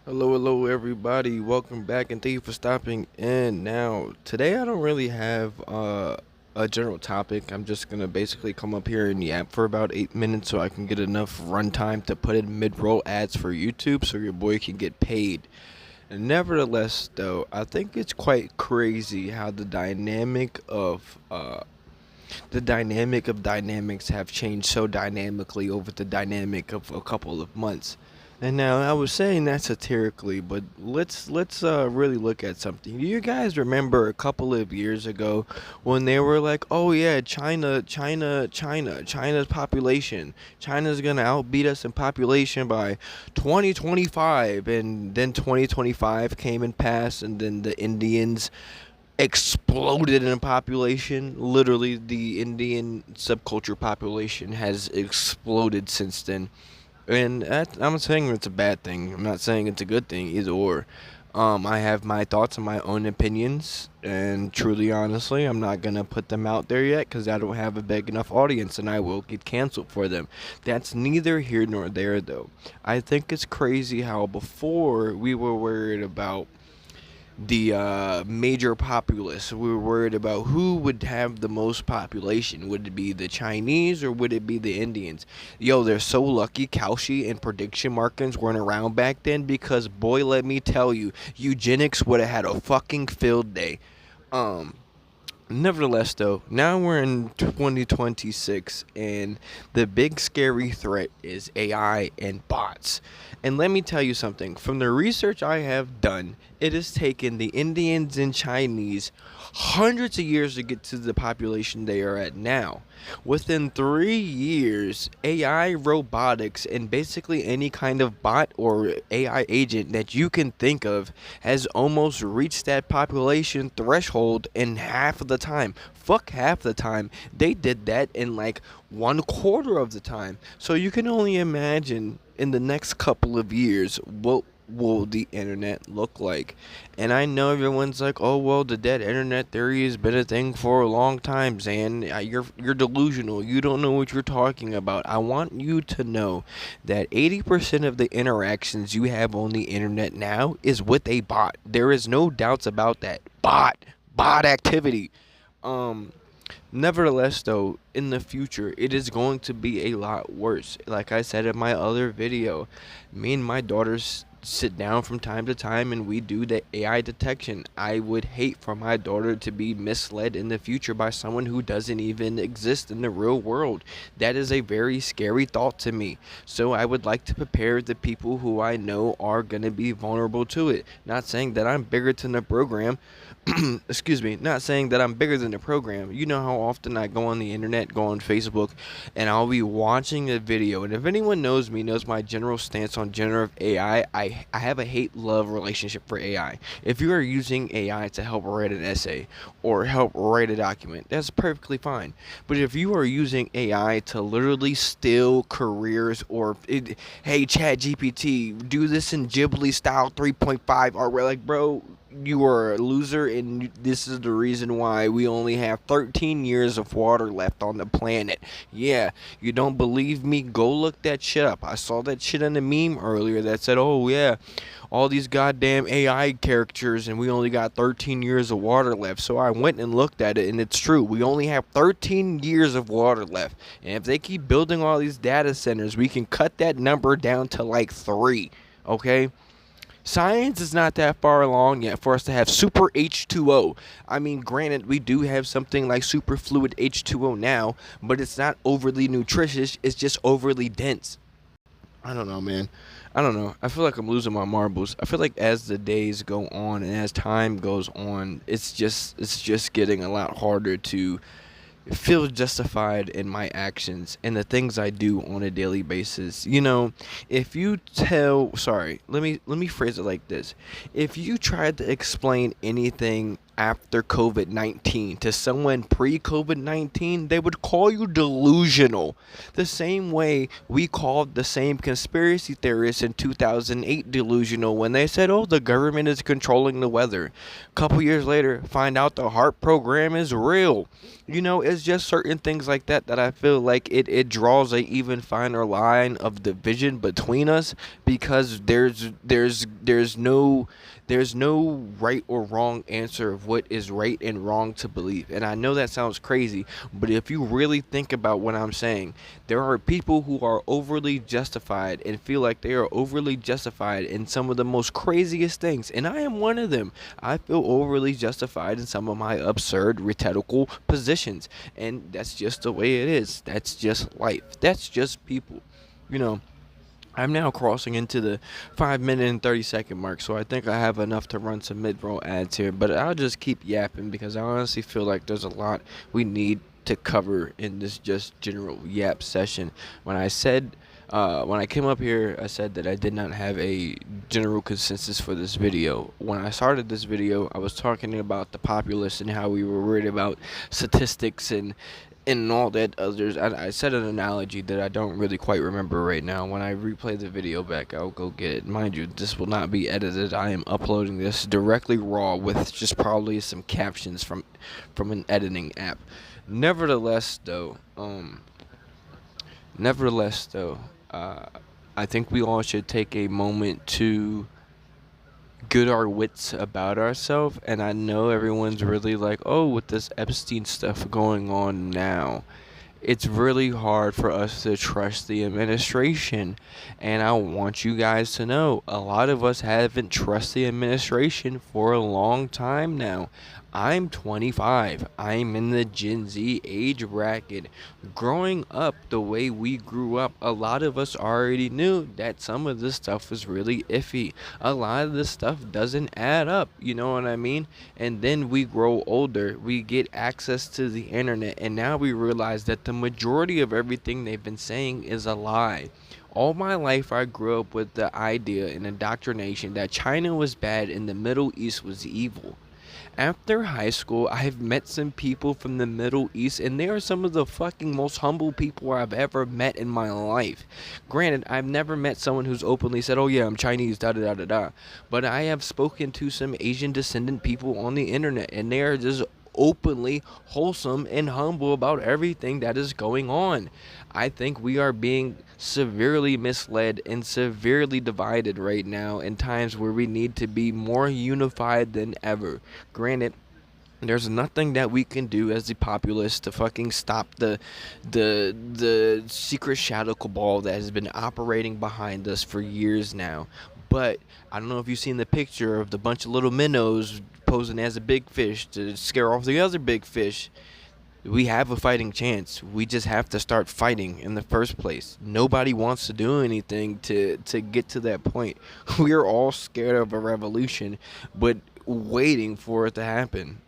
Hello, everybody. Welcome back, and thank you for stopping in. Now, today I don't really have a general topic. I'm just gonna basically come up here and yap for about 8 minutes so I can get enough runtime to put in mid-roll ads for YouTube, so your boy can get paid. Nevertheless, though, I think it's quite crazy how the dynamic of dynamics have changed so dynamically over the dynamic of a couple of months. And now I was saying that satirically, but let's really look at something. Do you guys remember a couple of years ago when they were like, "Oh yeah, China's population. China's gonna outbeat us in population by 2025," and then 2025 came and passed, and then the Indians exploded in population. Literally, the Indian subculture population has exploded since then. And I'm not saying it's a bad thing. I'm not saying it's a good thing, either or. I have my thoughts and my own opinions, and truly, honestly, I'm not gonna put them out there yet because I don't have a big enough audience, and I will get canceled for them. That's neither here nor there, though. I think it's crazy how before we were worried about the major populace. We were worried about who would have the most population. Would it be the Chinese or would it be the Indians? Yo, they're so lucky Cauchy and prediction markings weren't around back then because, boy, let me tell you, eugenics would have had a fucking field day. Um, Nevertheless, though, now we're in 2026, and the big scary threat is AI and bots. And let me tell you something. From the research I have done, it has taken the Indians and Chinese hundreds of years to get to the population they are at now. Within 3 years, AI, robotics, and basically any kind of bot or AI agent that you can think of has almost reached that population threshold in half of the time. Fuck half the time. They did that in like 1/4 of the time. So you can only imagine in the next couple of years what will the internet look like. And I know everyone's like, oh well, the dead internet theory has been a thing for a long time, Zan. You're delusional. You don't know what you're talking about. I want you to know that 80% of the interactions you have on the internet now is with a bot. There is no doubts about that. Bot activity. um Nevertheless, though, in the future, it is going to be a lot worse. Like I said in my other video, me and my daughters sit down from time to time and we do the AI detection. I would hate for my daughter to be misled in the future by someone who doesn't even exist in the real world. That is a very scary thought to me. So I would like to prepare the people who I know are going to be vulnerable to it. Not saying that I'm bigger than the program. Excuse me, not saying that I'm bigger than the program. You know how often I go on the internet, go on Facebook, and I'll be watching a video. And if anyone knows me, knows my general stance on generative AI, I have a hate-love relationship for AI. If you are using AI to help write an essay or help write a document, that's perfectly fine. But if you are using AI to literally steal careers or, hey, Chat GPT, do this in Ghibli style 3.5, or we're like, bro, you are a loser, and this is the reason why we only have 13 years of water left on the planet. Yeah, you don't believe me? Go look that shit up. I saw that shit in a meme earlier that said, oh yeah, all these goddamn AI characters, and we only got 13 years of water left. So I went and looked at it, and it's true. We only have 13 years of water left. And if they keep building all these data centers, we can cut that number down to like 3, okay? Science is not that far along yet for us to have super H2O. I mean, granted, we do have something like superfluid H2O now, but it's not overly nutritious, it's just overly dense. I don't know, man. I don't know. I feel like I'm losing my marbles. I feel like as the days go on and as time goes on, it's just getting a lot harder to feel justified in my actions and the things I do on a daily basis. You know, if you tell, sorry, let me phrase it like this. If you try to explain anything after COVID-19. To someone pre-COVID-19, they would call you delusional. The same way we called the same conspiracy theorists in 2008 delusional when they said, oh, the government is controlling the weather. A couple years later, find out the HARP program is real. It's just certain things like that that I feel like it draws a even finer line of division between us, because there's no right or wrong answer of what is right and wrong to believe. And I know that sounds crazy, but if you really think about what I'm saying, there are people who are overly justified and feel like they are overly justified in some of the most craziest things. And I am one of them. I feel overly justified in some of my absurd rhetorical positions. And that's just the way it is. That's just life. That's just people. You know, I'm now crossing into the 5 minute and 30 second mark, so I think I have enough to run some mid-roll ads here. But I'll just keep yapping because I honestly feel like there's a lot we need to cover in this just general yap session. When I came up here, I said that I did not have a general consensus for this video. When I started this video, I was talking about the populace and how we were worried about statistics and all that others. I said an analogy that I don't really quite remember right now. When I replay the video back, I'll go get it. Mind you, this will not be edited. I am uploading this directly raw with just probably some captions from an editing app. Nevertheless, though, I think we all should take a moment to get our wits about ourselves. And I know everyone's really like, oh, with this Epstein stuff going on now, it's really hard for us to trust the administration. And I want you guys to know, a lot of us haven't trusted the administration for a long time now. I'm 25. I'm in the Gen Z age bracket. Growing up the way we grew up, a lot of us already knew that some of this stuff was really iffy. A lot of this stuff doesn't add up, you know what I mean? And then we grow older, we get access to the internet, and now we realize that the majority of everything they've been saying is a lie. All my life, I grew up with the idea and indoctrination that China was bad and the Middle East was evil. After high school, I've met some people from the Middle East, and they are some of the fucking most humble people I've ever met in my life. Granted, I've never met someone who's openly said, oh yeah, I'm Chinese, da da da da da. But I have spoken to some Asian descendant people on the internet, and they are just openly wholesome and humble about everything that is going on. I think we are being severely misled and severely divided right now in times where we need to be more unified than ever. Granted, there's nothing that we can do as the populace to fucking stop the secret shadow cabal that has been operating behind us for years now. But I don't know if you've seen the picture of the bunch of little minnows posing as a big fish to scare off the other big fish. We have a fighting chance. We just have to start fighting in the first place. Nobody wants to do anything to get to that point. We are all scared of a revolution, but waiting for it to happen.